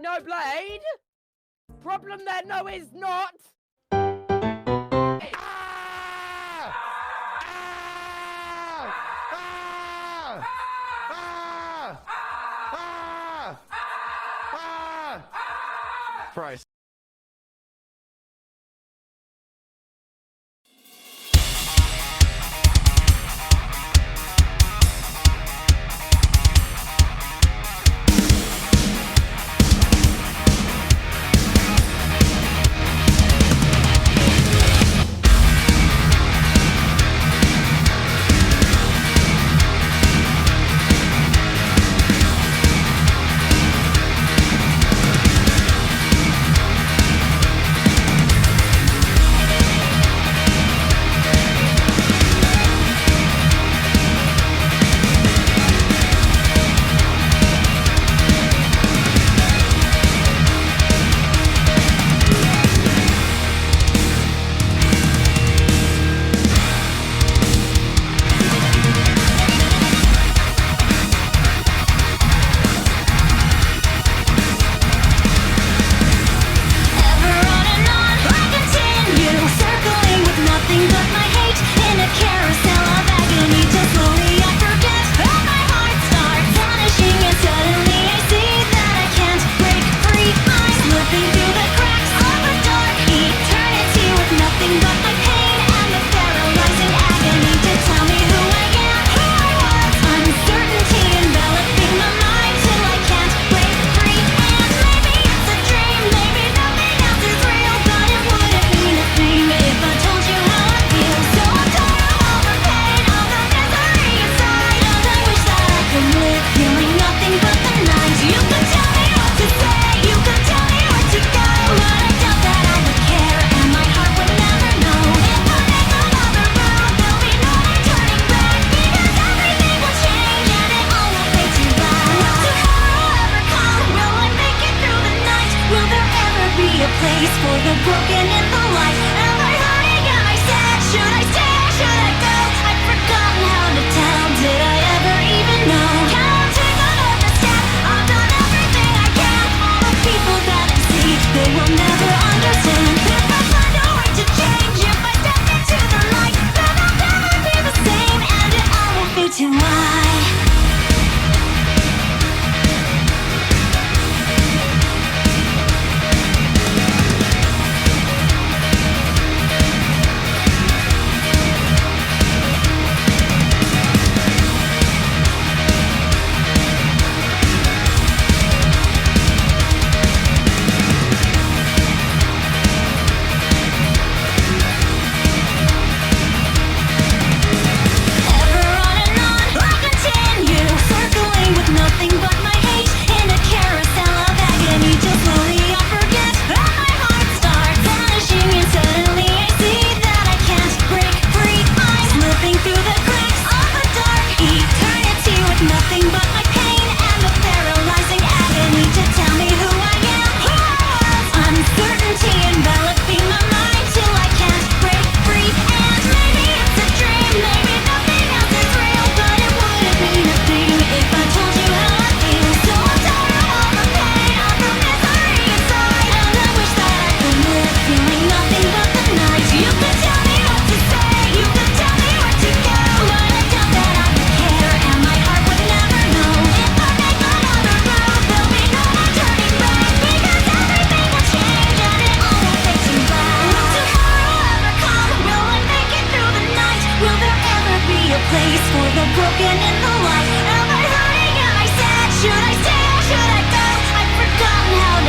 No blade? Problem there, no is not! Price. For the broken in the light. Am I hurting? Am I sad? Should I stay or should I go? I've forgotten how to tell. Did I ever even know? Can I take another step? I've done everything I can. All the people that I see, they will never understand. If I find a way to change, if I step into the light, then I'll never be the same, and it all will fade to white. Place for the broken in the light. Am I hurting? Am I sad? Should I stay or should I go? I've forgotten how